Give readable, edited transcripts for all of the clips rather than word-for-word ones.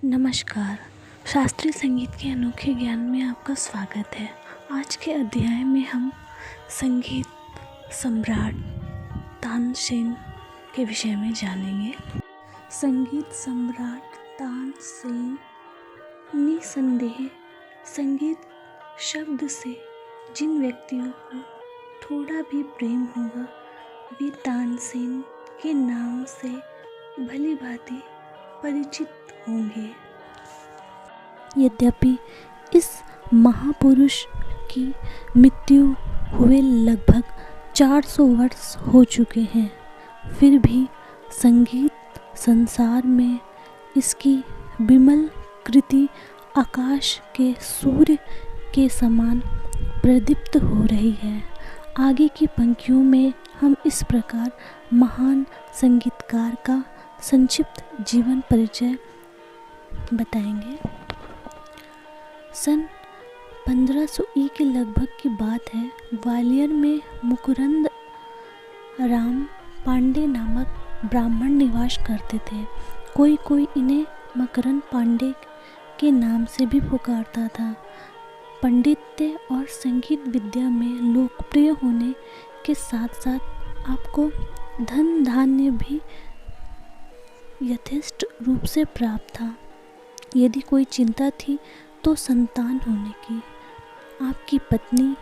नमस्कार। शास्त्रीय संगीत के अनोखे ज्ञान में आपका स्वागत है। आज के अध्याय में हम संगीत सम्राट तानसेन के विषय में जानेंगे। संगीत सम्राट तानसेन निसंदेह संगीत शब्द से जिन व्यक्तियों को थोड़ा भी प्रेम होगा वे तानसेन के नाम से भली भांति परिचित होंगे। यद्यपि इस महापुरुष की मृत्यु हुए लगभग 400 वर्ष हो चुके हैं, फिर भी संगीत संसार में इसकी विमल कृति आकाश के सूर्य के समान प्रदीप्त हो रही है। आगे की पंक्तियों में हम इस प्रकार महान संगीतकार का संक्षिप्त जीवन परिचय बताएंगे। सन 1500 ई के लगभग की बात है। ग्वालियर में मुकुंद राम पांडे नामक ब्राह्मण निवास करते थे। कोई इन्हें मकरंद पांडे के नाम से भी पुकारता था। पंडित्य और संगीत विद्या में लोकप्रिय होने के साथ साथ आपको धन धान्य भी यथेष्ट रूप से प्राप्त था। यदि कोई चिंता थी तो संतान होने की। आपकी पत्नी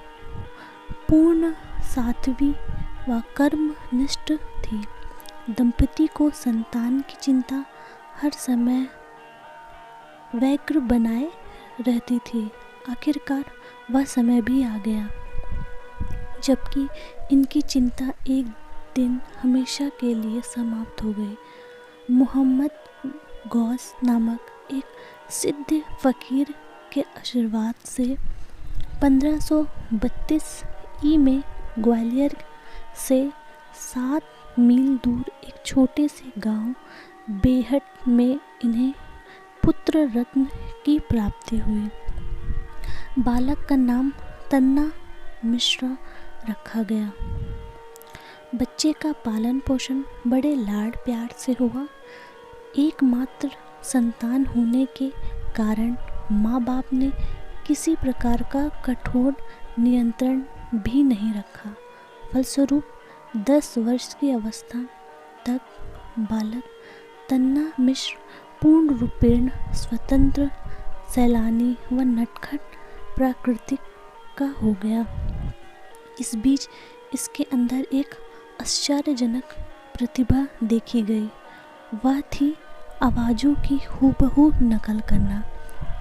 पूर्ण साध्वी व कर्मनिष्ठ थी। दंपति को संतान की चिंता हर समय व्यग्र बनाए रहती थी। आखिरकार वह समय भी आ गया जबकि इनकी चिंता एक दिन हमेशा के लिए समाप्त हो गई। मोहम्मद गौस नामक एक सिद्ध फकीर के आशीर्वाद से 1532 ई में ग्वालियर से 7 मील दूर एक छोटे से गांव बेहट में इन्हें पुत्र रत्न की प्राप्ति हुई। बालक का नाम तन्ना मिश्रा रखा गया। बच्चे का पालन पोषण बड़े लाड प्यार से हुआ। एकमात्र संतान होने के कारण माँ बाप ने किसी प्रकार का कठोर नियंत्रण भी नहीं रखा। फलस्वरूप 10 वर्ष की अवस्था तक बालक तन्ना मिश्र पूर्ण रूपेण स्वतंत्र सैलानी व नटखट प्रकृति का हो गया। इस बीच इसके अंदर एक आश्चर्यजनक प्रतिभा देखी गई। वह थी आवाज़ों की हूबहू नकल करना।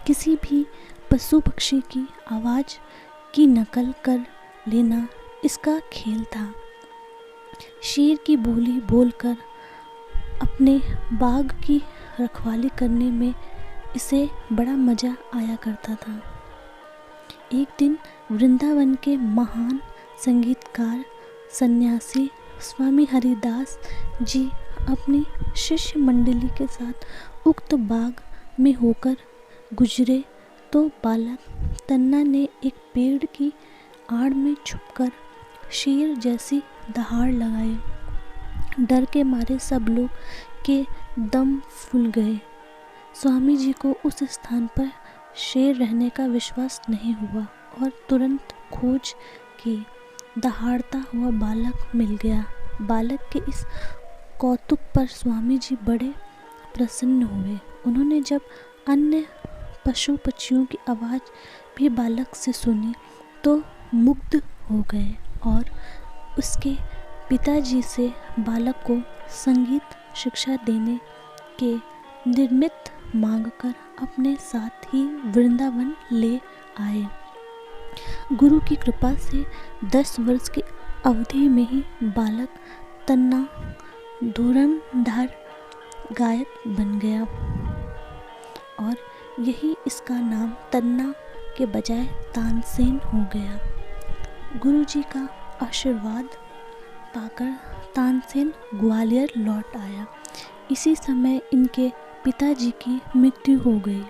किसी भी पशु पक्षी की आवाज़ की नकल कर लेना इसका खेल था। शेर की बोली बोलकर अपने बाग की रखवाली करने में इसे बड़ा मज़ा आया करता था। एक दिन वृंदावन के महान संगीतकार सन्यासी स्वामी हरिदास जी अपनी शिष्य मंडली के साथ उक्त बाग में होकर गुजरे तो बालक तन्ना ने एक पेड़ की आड़ में छुपकर शेर जैसी दहाड़ लगाई। डर के मारे सब लोग के दम फूल गए। स्वामी जी को उस स्थान पर शेर रहने का विश्वास नहीं हुआ और तुरंत खोज की। दहाड़ता हुआ बालक मिल गया। बालक के इस कौतुक पर स्वामी जी बड़े प्रसन्न हुए। उन्होंने जब अन्य पशु पक्षियों की आवाज़ भी बालक से सुनी तो मुग्ध हो गए और उसके पिताजी से बालक को संगीत शिक्षा देने के निमित्त मांगकर अपने साथ ही वृंदावन ले आए। गुरु की कृपा से 10 वर्ष की अवधि में ही बालक तन्ना धुरंधर गायक बन गया और यही इसका नाम तन्ना के बजाय तानसेन हो गया। गुरु जी का आशीर्वाद पाकर तानसेन ग्वालियर लौट आया। इसी समय इनके पिताजी की मृत्यु हो गई।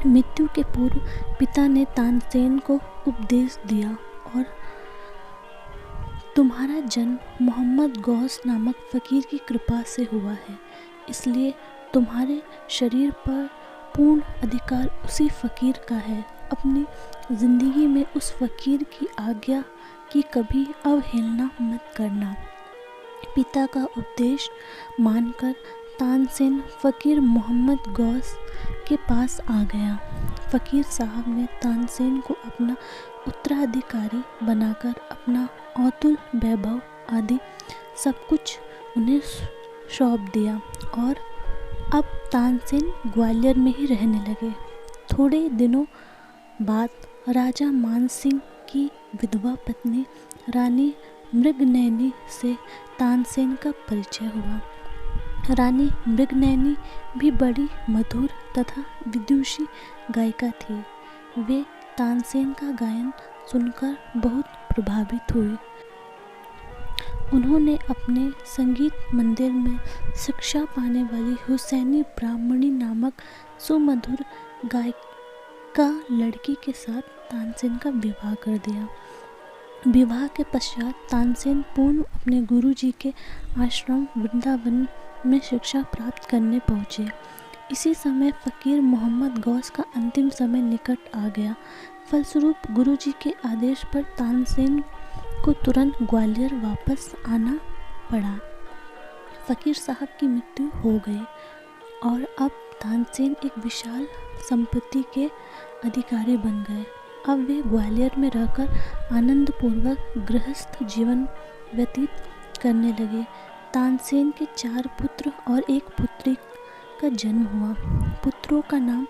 मृत्यु के पूर्व पिता ने तानसेन को उपदेश दिया और तुम्हारा जन्म मोहम्मद गौस नामक फ़कीर की कृपा से हुआ है, इसलिए तुम्हारे शरीर पर पूर्ण अधिकार उसी फ़कीर का है। अपनी ज़िंदगी में उस फ़कीर की आज्ञा की कभी अवहेलना मत करना। पिता का उपदेश मानकर तानसेन फ़कीर मोहम्मद गौस के पास आ गया। फ़कीर साहब ने तानसेन को अपना उत्तराधिकारी बनाकर अपना अतुल वैभव आदि सब कुछ उन्हें सौंप दिया और अब तानसेन ग्वालियर में ही रहने लगे। थोड़े दिनों बाद राजा मानसिंह की विधवा पत्नी रानी मृगनयनी से तानसेन का परिचय हुआ। रानी मृगनयनी भी बड़ी मधुर तथा विदुषी गायिका थी। वे तानसेन का गायन सुनकर बहुत प्रभावित हुई। उन्होंने अपने संगीत मंदिर में शिक्षा पाने वाली हुसैनी ब्राह्मणी नामक सुमधुर गायिका लड़की के साथ तानसेन का विवाह कर दिया। विवाह के पश्चात तानसेन पूर्ण अपने गुरुजी के आश्रम वृंदावन में शिक्षा प्राप्त करने पहुँचे। इसी समय फ़कीर मोहम्मद गौस का अंतिम समय निकट आ गया। फलस्वरूप गुरुजी के आदेश पर तानसेन को तुरंत ग्वालियर वापस आना पड़ा। फ़कीर साहब की मृत्यु हो गई और अब तानसेन एक विशाल संपत्ति के अधिकारी बन गए। अब वे ग्वालियर में रहकर आनंदपूर्वक गृहस्थ जीवन व्यतीत करने लगे। तानसेन के 4 पुत्र और 1 पुत्री का जन्म हुआ। पुत्रों का नाम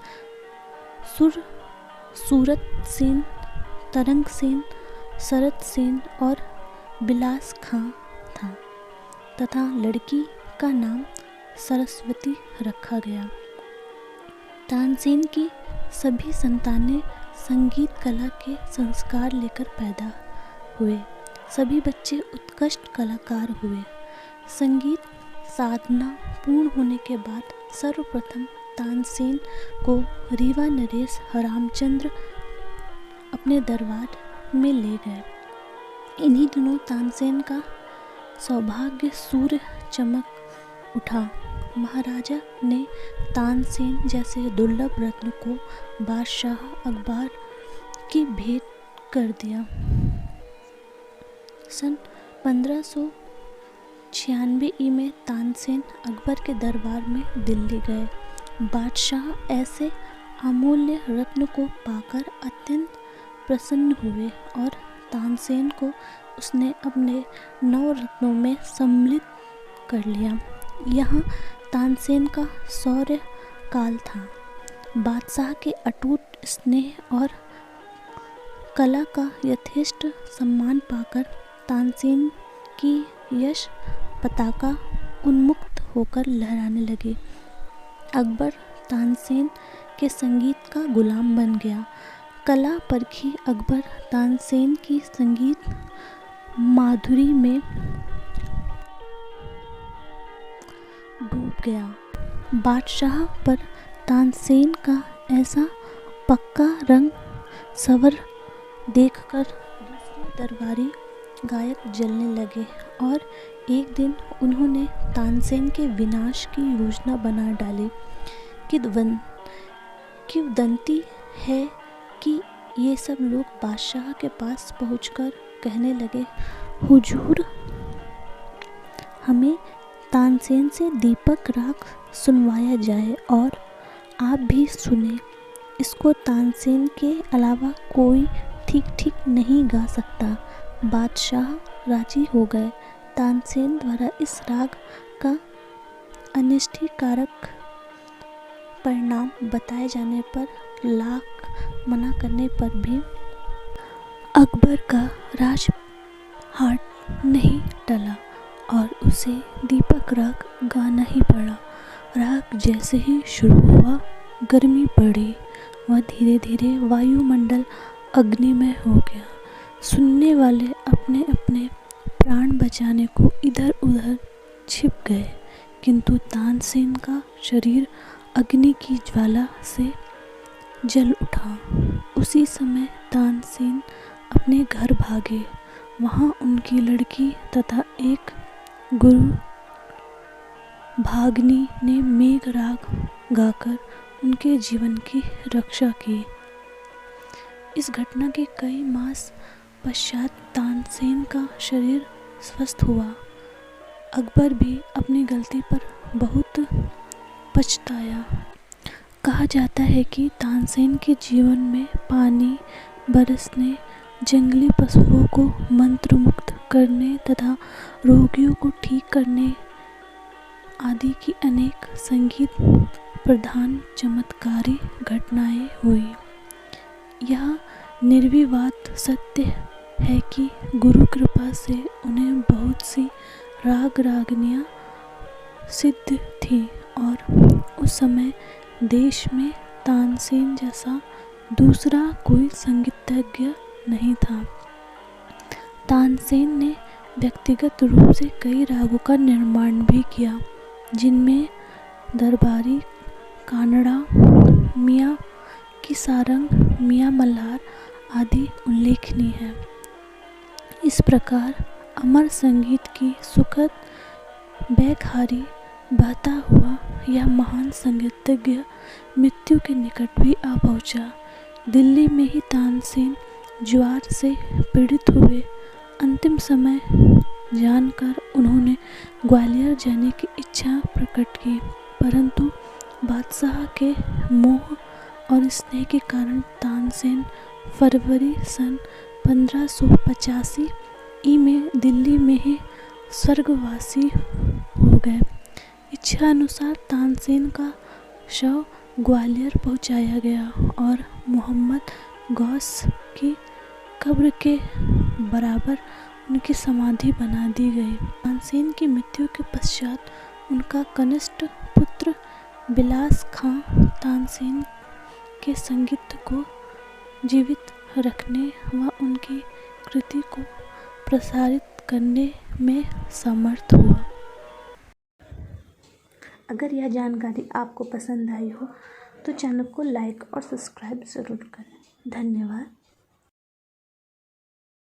सूरत सेन, तरंग सेन, शरत सेन और बिलास खां था तथा लड़की का नाम सरस्वती रखा गया। तानसेन की सभी संतानें संगीत कला के संस्कार लेकर पैदा हुए। सभी बच्चे उत्कृष्ट कलाकार हुए। संगीत साधना पूर्ण होने के बाद सर्वप्रथम तानसेन को रीवा नरेश रामचंद्र अपने दरबार में ले गए। इन्हीं दिनों तानसेन का सौभाग्य सूर्य चमक उठा। महाराजा ने तानसेन जैसे दुर्लभ रत्न को बादशाह अकबर की भेंट कर दिया। सन 1596 में तानसेन अकबर के दरबार में दिल्ली गए। बादशाह ऐसे अमूल्य रत्न को पाकर अत्यंत प्रसन्न हुए और तानसेन को उसने अपने 9 रत्नों में सम्मिलित कर लिया। यहाँ तानसेन का शौर्य काल था। बादशाह के अटूट स्नेह और कला का यथेष्ट सम्मान पाकर तानसेन की यश पताका उन्मुक्त होकर लहराने लगी। अकबर तानसेन के संगीत का गुलाम बन गया। कला परखी अकबर तानसेन की संगीत माधुरी में डूब गया। बादशाह पर तानसेन का ऐसा पक्का रंग सवर देखकर दूसरे दरबारी गायक जलने लगे और एक दिन उन्होंने तानसेन के विनाश की योजना बना डाली। किंवदंती है कि ये सब लोग बादशाह के पास पहुंचकर कहने लगे, हुजूर, हमें तानसेन से दीपक राग सुनवाया जाए और आप भी सुने। इसको तानसेन के अलावा कोई ठीक नहीं गा सकता। बादशाह राजी हो गए। तानसेन द्वारा इस राग का अनिष्टकारक परिणाम बताए जाने पर लाख मना करने पर भी अकबर का राजहाट नहीं टला और उसे दीपक राग गाना ही पड़ा। राग जैसे ही शुरू हुआ, गर्मी बढ़ी व धीरे धीरे वायुमंडल अग्निमय हो गया। सुनने वाले अपने अपने प्राण बचाने को इधर उधर छिप गए, किंतु तानसेन का शरीर अग्नि की ज्वाला से जल उठा। उसी समय तानसेन अपने घर भागे। वहाँ उनकी लड़की तथा एक गुरु भागनी ने मेघ राग गाकर उनके जीवन की रक्षा की। इस घटना के कई मास पश्चात तानसेन का शरीर स्वस्थ हुआ। अकबर भी अपनी गलती पर बहुत पछताया। कहा जाता है कि तानसेन के जीवन में पानी बरसने, जंगली पशुओं को मंत्रमुग्ध करने तथा रोगियों को ठीक करने आदि की अनेक संगीत प्रधान चमत्कारी घटनाएं हुई। यह निर्विवाद सत्य है कि गुरु कृपा से उन्हें बहुत सी राग रागनियाँ सिद्ध थी और उस समय देश में तानसेन जैसा दूसरा कोई संगीतज्ञ नहीं था। तानसेन ने व्यक्तिगत रूप से कई रागों का निर्माण भी किया, जिनमें दरबारी, कानड़ा, मियाँ की सारंग, मियाँ मल्हार आदि उल्लेखनीय हैं। इस प्रकार अमर संगीत की सुखद बैकहारी बहता हुआ यह महान संगीतज्ञ मृत्यु के निकट भी आ पहुंचा। दिल्ली में ही तानसेन ज्वर से पीड़ित हुए। अंतिम समय जानकर उन्होंने ग्वालियर जाने की इच्छा प्रकट की, परंतु बादशाह के मोह और स्नेह के कारण तानसेन फरवरी सन 1585 में दिल्ली में ही स्वर्गवासी हो गए। इच्छा अनुसार तानसेन का शव ग्वालियर पहुंचाया गया और मोहम्मद गौस की कब्र के बराबर उनकी समाधि बना दी गई। तानसेन की मृत्यु के पश्चात उनका कनिष्ठ पुत्र बिलास खां तानसेन के संगीत को जीवित रखने व उनकी कृति को प्रसारित करने में समर्थ हुआ। अगर यह जानकारी आपको पसंद आई हो तो चैनल को लाइक और सब्सक्राइब ज़रूर करें। धन्यवाद।